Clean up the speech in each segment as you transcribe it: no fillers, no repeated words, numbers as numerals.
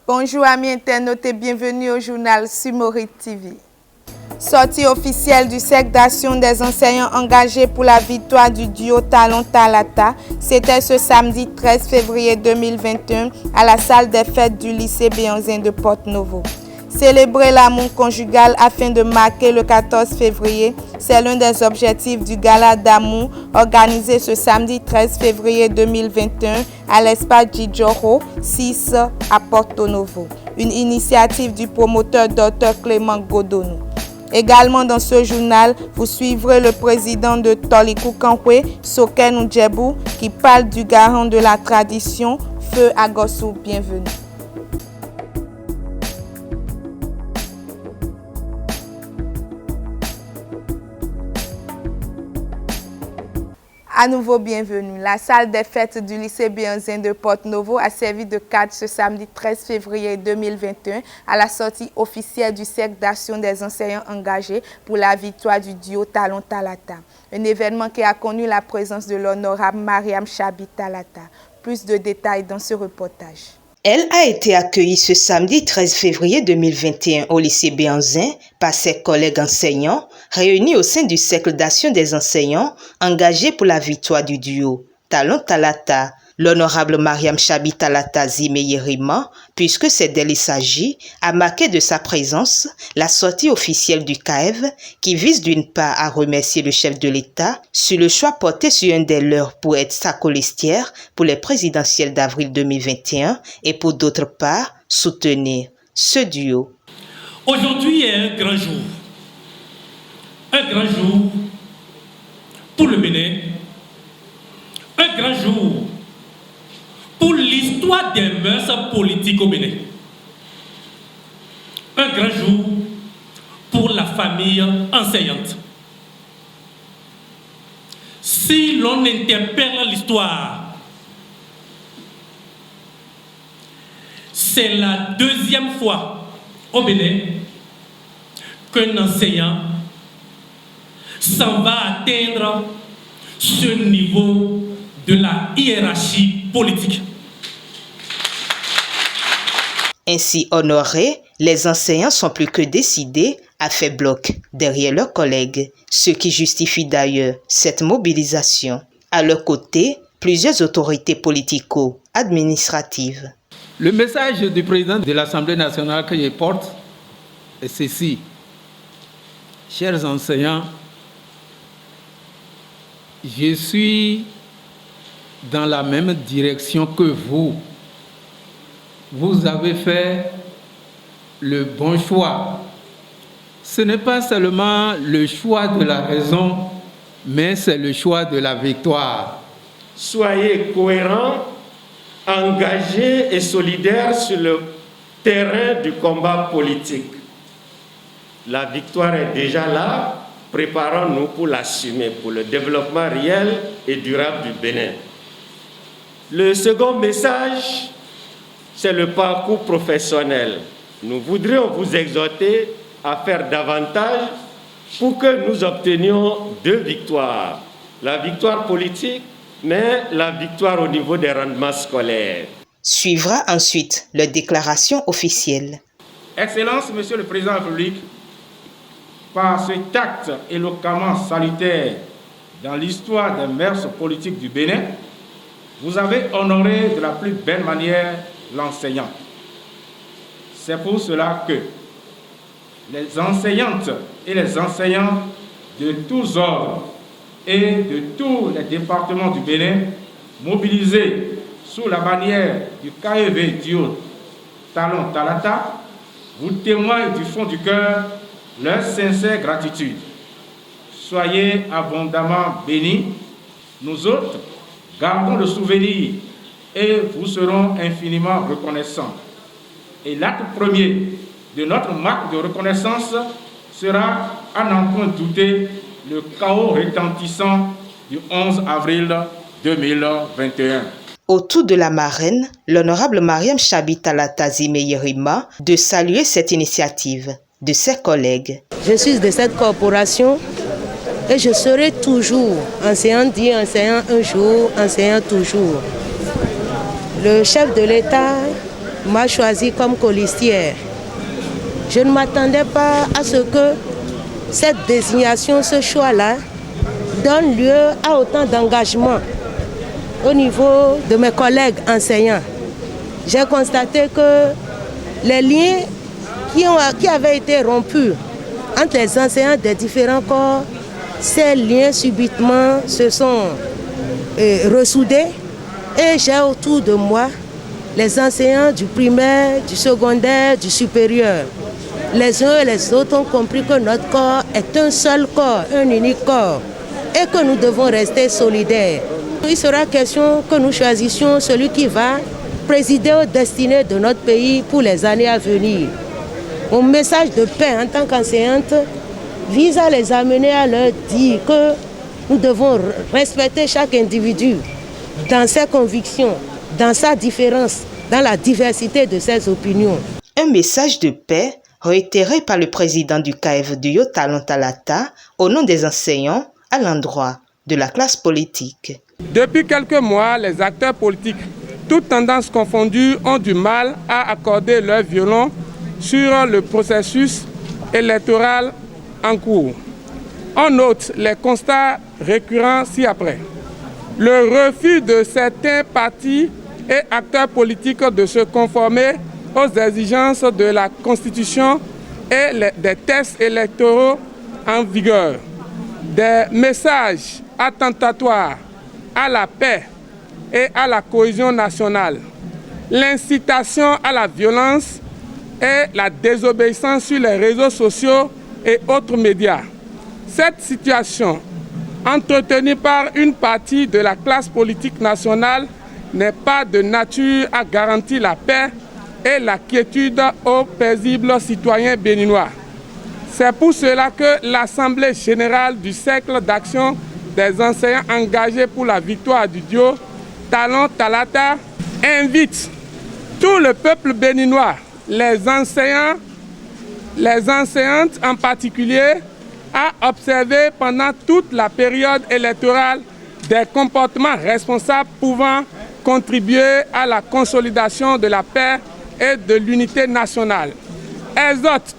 Bonjour amis internautes et bienvenue au journal Sumori TV. Sortie officielle du cercle d'action des enseignants engagés pour la victoire du duo Talon-Talata, c'était ce samedi 13 février 2021 à la salle des fêtes du lycée Béanzin de Porto-Novo. Célébrer l'amour conjugal afin de marquer le 14 février, c'est l'un des objectifs du gala d'amour organisé ce samedi 13 février 2021 à l'espace Djidjoro 6 à Porto-Novo, une initiative du promoteur Dr Clément Godonou. Également dans ce journal, vous suivrez le président de Tolikou Kankwe, Soken Oudjebou, qui parle du garant de la tradition, Feu Agossou. Bienvenue. À nouveau, bienvenue. La salle des fêtes du lycée Béanzin de Porto-Novo a servi de cadre ce samedi 13 février 2021 à la sortie officielle du cercle d'action des enseignants engagés pour la victoire du duo Talon-Talata. Un événement qui a connu la présence de l'honorable Mariam Chabi Talata. Plus de détails dans ce reportage. Elle a été accueillie ce samedi 13 février 2021 au lycée Béanzin par ses collègues enseignants réunis au sein du cercle d'action des enseignants engagés pour la victoire du duo Talon-Talata. L'honorable Mariam Chabi Talata Zimeyerima, puisque c'est d'elle il s'agit, a marqué de sa présence la sortie officielle du CAEV qui vise d'une part à remercier le chef de l'État sur le choix porté sur un des leurs pour être sa colistière pour les présidentielles d'avril 2021 et pour d'autre part soutenir ce duo. Aujourd'hui est un grand jour. Un grand jour pour le Bénin. Un grand jour pour l'histoire des mœurs politiques au Bénin. Un grand jour pour la famille enseignante. Si l'on interpelle l'histoire, c'est la deuxième fois au Bénin qu'un enseignant s'en va atteindre ce niveau de la hiérarchie politique. Ainsi honorés, les enseignants sont plus que décidés à faire bloc derrière leurs collègues, ce qui justifie d'ailleurs cette mobilisation. À leur côté, plusieurs autorités politico-administratives. Le message du président de l'Assemblée nationale que je porte est ceci. Chers enseignants, je suis dans la même direction que vous. Vous avez fait le bon choix. Ce n'est pas seulement le choix de la raison, mais c'est le choix de la victoire. Soyez cohérents, engagés et solidaires sur le terrain du combat politique. La victoire est déjà là. Préparons-nous pour l'assumer, pour le développement réel et durable du Bénin. Le second message, c'est le parcours professionnel. Nous voudrions vous exhorter à faire davantage pour que nous obtenions deux victoires. La victoire politique, mais la victoire au niveau des rendements scolaires. Suivra ensuite la déclaration officielle. Excellence, Monsieur le Président de la République, par cet acte éloquemment salutaire dans l'histoire des mœurs politiques du Bénin, vous avez honoré de la plus belle manière l'enseignant. C'est pour cela que les enseignantes et les enseignants de tous ordres et de tous les départements du Bénin, mobilisés sous la bannière du CAEV duo Talon-Talata, vous témoignent du fond du cœur leur sincère gratitude. Soyez abondamment bénis. Nous autres, gardons le souvenir et vous serons infiniment reconnaissants. Et l'acte premier de notre marque de reconnaissance sera, à n'en point douter, le chaos retentissant du 11 avril 2021. Autour de la marraine, l'honorable Mariam Chabi Talata Zimeyerima de saluer cette initiative de ses collègues. Je suis de cette corporation et je serai toujours enseignant, dit enseignant un jour, enseignant toujours. Le chef de l'État m'a choisi comme colistière. Je ne m'attendais pas à ce que cette désignation, ce choix-là, donne lieu à autant d'engagement au niveau de mes collègues enseignants. J'ai constaté que les liens qui avaient été rompus entre les enseignants des différents corps, ces liens subitement se sont ressoudés et j'ai autour de moi les enseignants du primaire, du secondaire, du supérieur. Les uns et les autres ont compris que notre corps est un seul corps, un unique corps et que nous devons rester solidaires. Il sera question que nous choisissions celui qui va présider aux destinées de notre pays pour les années à venir. Mon message de paix en tant qu'enseignante vise à les amener à leur dire que nous devons respecter chaque individu dans ses convictions, dans sa différence, dans la diversité de ses opinions. Un message de paix réitéré par le président du CAEF Duyo Talon Talata au nom des enseignants à l'endroit de la classe politique. Depuis quelques mois, les acteurs politiques, toutes tendances confondues, ont du mal à accorder leur violon sur le processus électoral en cours. On note les constats récurrents ci-après. Le refus de certains partis et acteurs politiques de se conformer aux exigences de la Constitution et des textes électoraux en vigueur. Des messages attentatoires à la paix et à la cohésion nationale, l'incitation à la violence et la désobéissance sur les réseaux sociaux et autres médias. Cette situation, entretenue par une partie de la classe politique nationale, n'est pas de nature à garantir la paix et la quiétude aux paisibles citoyens béninois. C'est pour cela que l'Assemblée générale du Cercle d'action des enseignants engagés pour la victoire du duo Talon Talata invite tout le peuple béninois, les enseignants, les enseignantes en particulier, à observer pendant toute la période électorale des comportements responsables pouvant contribuer à la consolidation de la paix et de l'unité nationale. Exhorte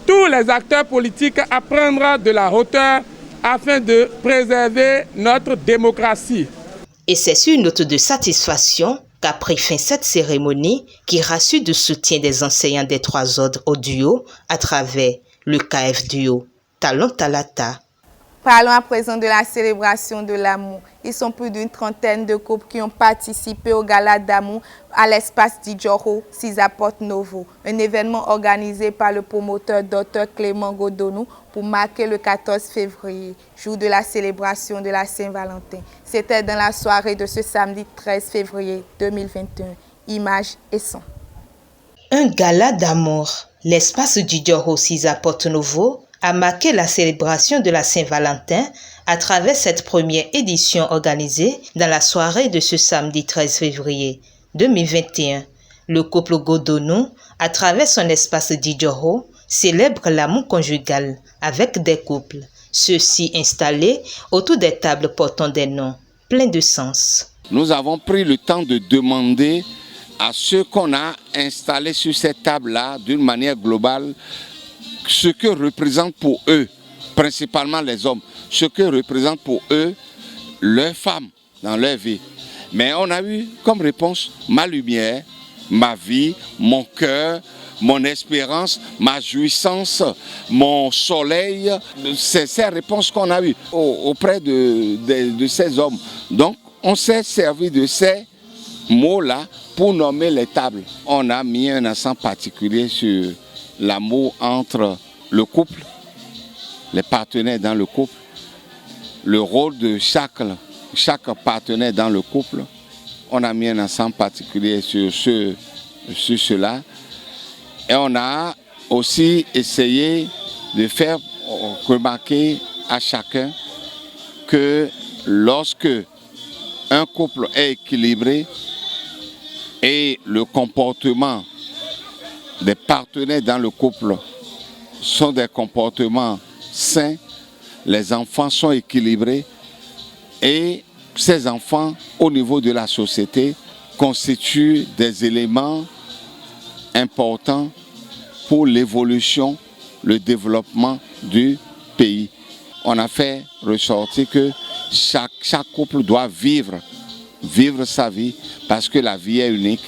tous les acteurs politiques à prendre de la hauteur afin de préserver notre démocratie. Et c'est sur une note de satisfaction qu'a pris fin cette cérémonie qui rassure du soutien des enseignants des trois ordres au duo à travers le CAEF Duyo Talon Talata. Parlons à présent de la célébration de l'amour. Ils sont plus d'une trentaine de couples qui ont participé au gala d'amour à l'espace Djoro, Porto Novo, un événement organisé par le promoteur Dr Clément Godonou pour marquer le 14 février, jour de la célébration de la Saint-Valentin. C'était dans la soirée de ce samedi 13 février 2021. Images et sons. Un gala d'amour. L'espace Djoro, Porto Novo a marqué la célébration de la Saint-Valentin à travers cette première édition organisée dans la soirée de ce samedi 13 février 2021. Le couple Godonou, à travers son espace Djoro, célèbre l'amour conjugal avec des couples, ceux-ci installés autour des tables portant des noms pleins de sens. Nous avons pris le temps de demander à ceux qu'on a installés sur cette table-là, d'une manière globale, ce que représente pour eux, principalement les hommes, ce que représente pour eux leurs femmes dans leur vie. Mais on a eu comme réponse ma lumière, ma vie, mon cœur, mon espérance, ma jouissance, mon soleil. C'est ces réponses qu'on a eues auprès de ces hommes. Donc on s'est servi de ces mots-là pour nommer les tables. On a mis un accent particulier sur l'amour entre le couple, les partenaires dans le couple, le rôle de chaque partenaire dans le couple. On a mis un accent particulier sur cela. Et on a aussi essayé de faire remarquer à chacun que lorsque un couple est équilibré et le comportement des partenaires dans le couple sont des comportements sains, les enfants sont équilibrés et ces enfants, au niveau de la société, constituent des éléments important pour l'évolution, le développement du pays. On a fait ressortir que chaque couple doit vivre sa vie parce que la vie est unique,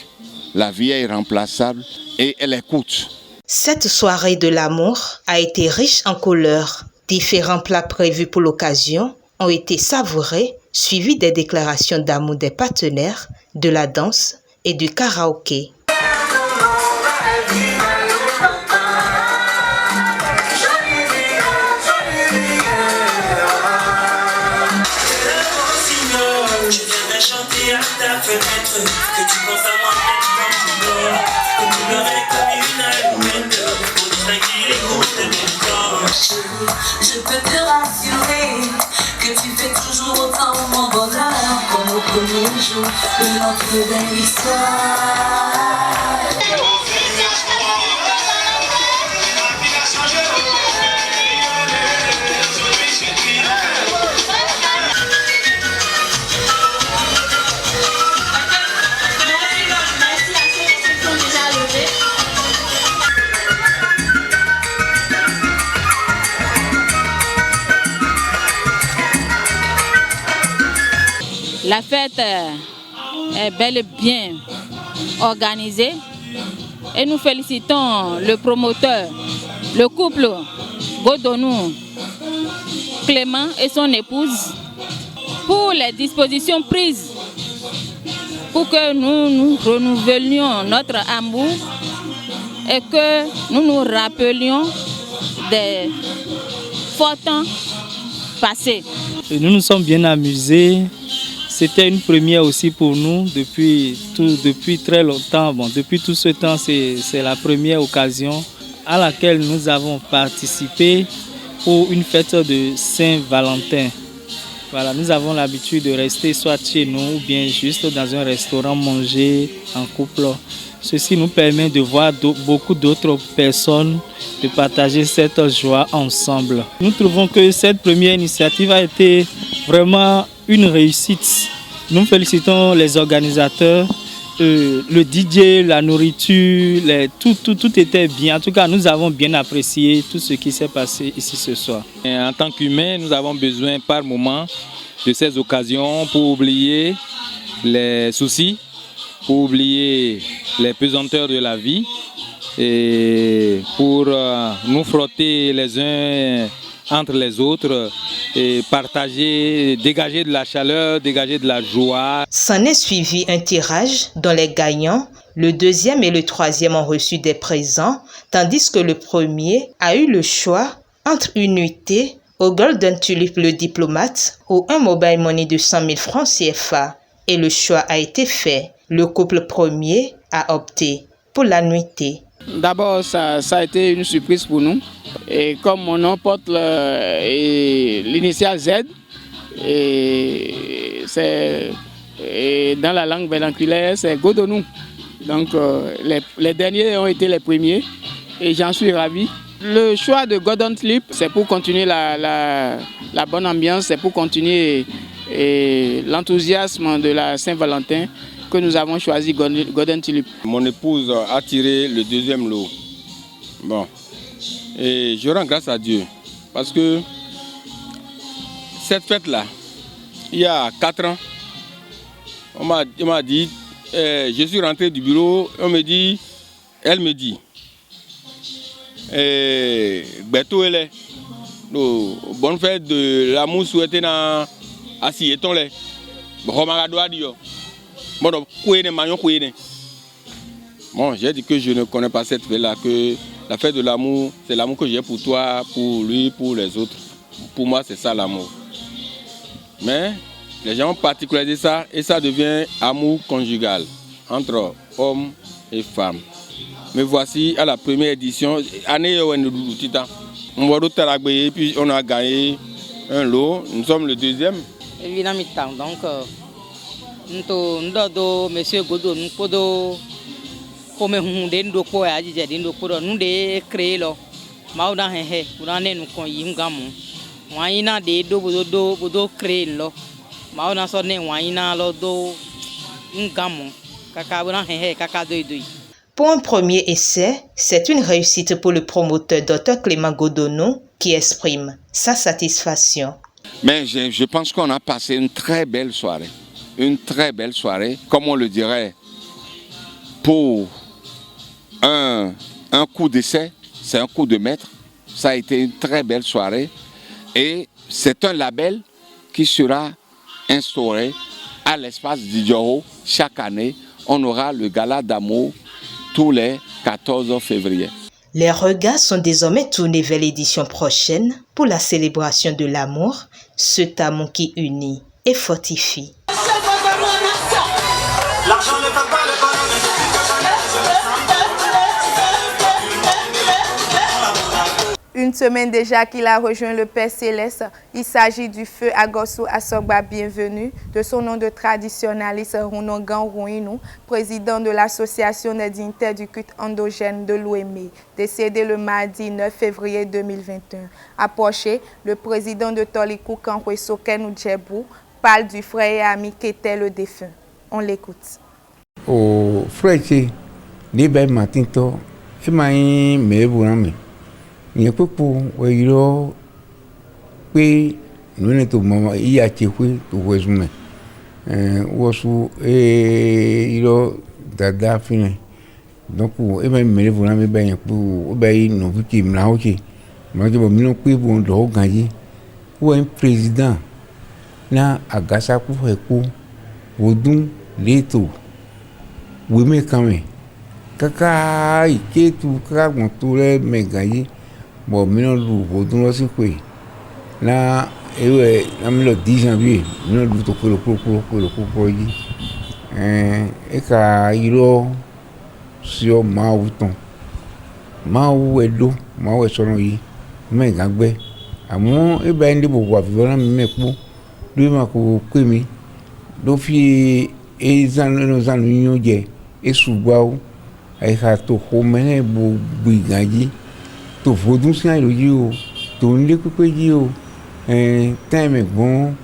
la vie est irremplaçable et elle écoute. Cette soirée de l'amour a été riche en couleurs. Différents plats prévus pour l'occasion ont été savourés, suivis des déclarations d'amour des partenaires, de la danse et du karaoké. Chanter à ta fenêtre, que tu penses à moi quand tu dors, que tu pleurais comme une allumette, pour distinguer les gouttes de mes corps. Je peux te rassurer que tu fais toujours autant mon bonheur, comme au premier jour de notre belle histoire. La fête est bel et bien organisée et nous félicitons le promoteur, le couple Godonou, Clément et son épouse pour les dispositions prises pour que nous renouvelions notre amour et que nous nous rappelions des forts temps passés. Et nous nous sommes bien amusés. C'était une première aussi pour nous depuis très longtemps. Bon, depuis tout ce temps, c'est la première occasion à laquelle nous avons participé pour une fête de Saint-Valentin. Voilà, nous avons l'habitude de rester soit chez nous ou bien juste dans un restaurant manger en couple. Ceci nous permet de voir beaucoup d'autres personnes, de partager cette joie ensemble. Nous trouvons que cette première initiative a été vraiment une réussite. Nous félicitons les organisateurs, le DJ, la nourriture, tout était bien. En tout cas, nous avons bien apprécié tout ce qui s'est passé ici ce soir. Et en tant qu'humains, nous avons besoin par moment de ces occasions pour oublier les soucis, pour oublier les pesanteurs de la vie et pour nous frotter les uns entre les autres et partager, dégager de la chaleur, dégager de la joie. S'en est suivi un tirage dont les gagnants, le deuxième et le troisième ont reçu des présents, tandis que le premier a eu le choix entre une nuitée au Golden Tulip le diplomate ou un mobile money de 100 000 francs CFA. Et le choix a été fait. Le couple premier a opté pour la nuitée. D'abord, ça a été une surprise pour nous. Et comme mon nom porte l'initiale Z, c'est dans la langue vernaculaire, c'est Godonou. Donc les derniers ont été les premiers et j'en suis ravi. Le choix de Golden Tulip, c'est pour continuer la bonne ambiance, c'est pour continuer l'enthousiasme de la Saint-Valentin que nous avons choisi Golden Tulip. Mon épouse a tiré le deuxième lot. Bon. Et je rends grâce à Dieu parce que cette fête-là, il y a 4 ans, on m'a dit, je suis rentré du bureau, elle me dit, Beto elle est, bonne fête de l'amour souhaité dans Assieton-les. Bon, j'ai dit que je ne connais pas cette fête-là, que la fête de l'amour, c'est l'amour que j'ai pour toi, pour lui, pour les autres. Pour moi, c'est ça l'amour. Mais les gens ont particularisé ça et ça devient amour conjugal entre hommes et femmes. Me voici à la première édition. Année où puis on a gagné un lot. Nous sommes le deuxième. Donc, nous monsieur Godon, nous comme nous devons quoi à dire, nous devons créer là. Maouda he, nous devons qu'on y gamu. Waina de do créer là. Maouda sonne waina là do gamu. Kaka buna he kaka doi. Pour un premier essai, c'est une réussite pour le promoteur Dr Clément Godonou qui exprime sa satisfaction. Mais je pense qu'on a passé une très belle soirée. Une très belle soirée, comme on le dirait, pour un coup d'essai, c'est un coup de maître. Ça a été une très belle soirée et c'est un label qui sera instauré à l'espace d'Idjoro. Chaque année, on aura le gala d'amour tous les 14 février. Les regards sont désormais tournés vers l'édition prochaine pour la célébration de l'amour, cet amour qui unit et fortifie. L'argent ne fait pas le bonheur. Une semaine déjà qu'il a rejoint le Père Céleste, il s'agit du feu Agosu Asogba Bienvenue, de son nom de traditionnaliste Runongan Rouinou, président de l'Association des dignitaires du culte endogène de l'Ouémé, décédé le mardi 9 février 2021. Approché, le président de Tolikou Kankwe Soken Djebou parle du frère et ami qu'était le défunt. On l'écoute. Au frère, les belles matins, et maï me bourame. Il y a peu pour nous ne tout moment il y a qui fait tout résumer wosu il dada fini donc et même me voilà me ben pour ben nous qui me la ok moi je me non puis bon do gagner ou un président na agasa ku fe ku wodun leto we me kame kaka iketu kaka mon tour me gagner bon maintenant lu wodun lo si pe na ewe na mi le 10 janvier nous lu to ko yi e ka iro sio mauton mau edo mau esono yi me gagbe àmọ́ e ba ndi bo wa fi na mi me po do ma ko pe mi do fi e zan union je e sugba o ai ha to ko me bo gbiganji to vodun si ayo yi o to nle pepe yi o time gbon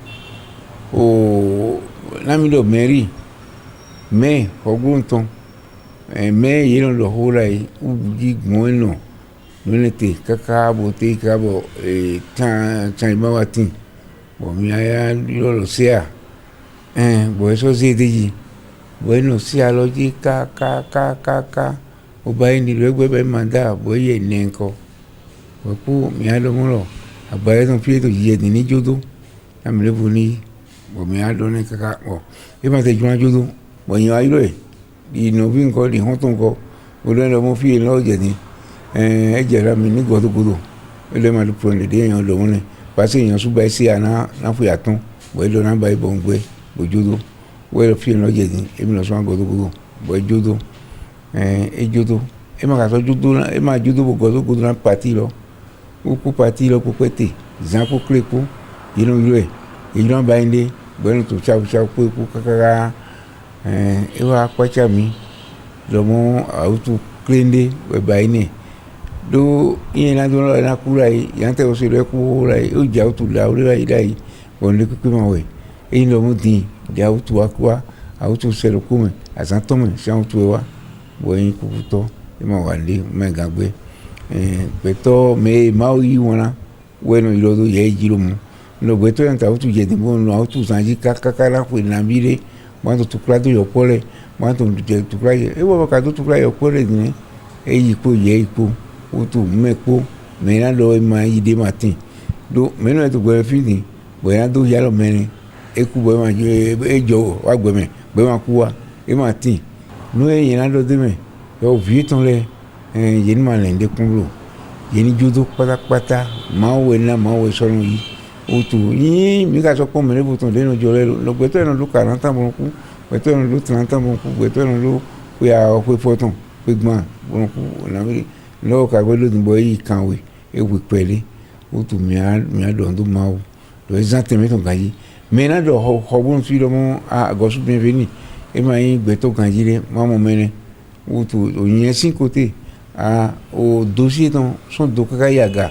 o na mi do meri me ogun ton me yi lo hora yi u ji gbon no no te kaka bo te ka bo tan ba wa tin bo mi aya lo sia bo eso se de yi bueno sia lo ji ka o ba ni lo egbe be manda bo ye nenko bo ku mi alo mo lo agbaye ton fi to yi ni jodo am le boni bo mi alo ne kaka o e ma te juna jodo bo yin ayo e di no bi nko di hon ton ko o le mo fi lo je ni e jera mi ni godo ele ma lu pro le de yan lo mo ne pa se yan su ba si ana na fu ya ton bo lo na ba bo ngbe bo jodo wo lo fi lo je ni e mi lo so godo bo jodo e jodo e ma ka so jodo na e ma jodo bo godo na parti lo o ku parti lo ko pete zan ko kle ko ino yue ino ba inde bo no to cha ko ku kaka e wa kwa cha mi lo mo auto klende we ba ine do yen na do na kula yi yante o se le ku la yi o ja o tu la o la yi dai on le ku ma we e lo mo din ja o tu akwa a o tu se lo ku me azan to me se o tu wa bo yin ku to e ma wa le me gagbe peto me ma o yi wona bueno ilo do ye jiro mo no beto yanta o tu je de mo no o tu sanji kaka la ku na bire mo to kula do yo pole mo to je tu kula e wo ka do tu kula yo pole ni e yi po ye ipo o tu mepo me na lo ma yi de matin do me no to gbe fini bo ya do ya lo meni e ku bo ma je e jo wa gbe me be ma ku wa e matin no e yin na do de me yo vi ton le ye ni ma le de kun lo ye ni jodo pátápátá ma we na ma we so yi o tu yin mi ka so po me le buton de no jo le lo gbe to no lu 40 mo ku gbe to no lu 30 mo ku gbe to no lu ya o pe foton pe gbon mo ku na mi lo ka gbe lo din bo yi kanwe e wi pele o tu mi a do ndo ma o do exactement ton gaji me na do ho bon fi lo mo a Agosu Bienvenue e ma yin gbe to gaji le ma mo mene o tu o yin sin côté a o dossier ton son do kaka yaga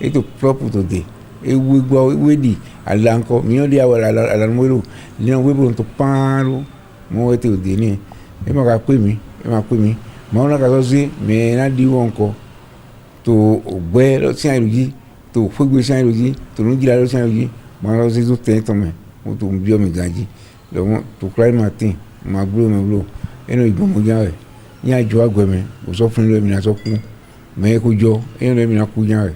e to propre to de e wi gbo we di ala nko mi o di awala ala mo lo ni on we bo to paro mo we te o de ni e ma ka pe mi mais on a qu'à dire mais on a dit encore to boire le tien lui to faut que tien lui to nous dire le tien lui moi là c'est tout temps mais on to bien me gaji donc to cry matin ma blo et nous bon gawe il y a joie gomme au sof le mina soku mais ko jo et le mina ku gawe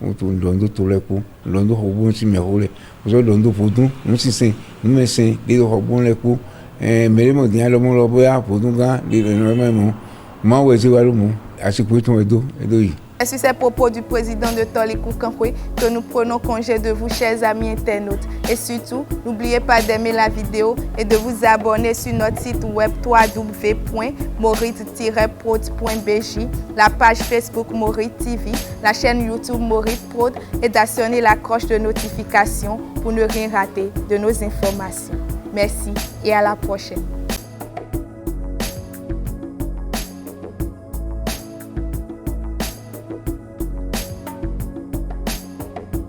on to ndo to le ko ndo ho bon si me hole o so ndo fodun nous si sen nous me sen de ho bon le ko mais le mo dia lo mo lo boya fodun ga de no même moi ouais c'est walou mo asiko ton edo yi. C'est sur ces propos du président de Tolikou Kankwe que nous prenons congé de vous, chers amis internautes. Et surtout, n'oubliez pas d'aimer la vidéo et de vous abonner sur notre site web www.morit-prod.bj, la page Facebook Morit TV, la chaîne YouTube Morit Prod et d'actionner la cloche de notification pour ne rien rater de nos informations. Merci et à la prochaine.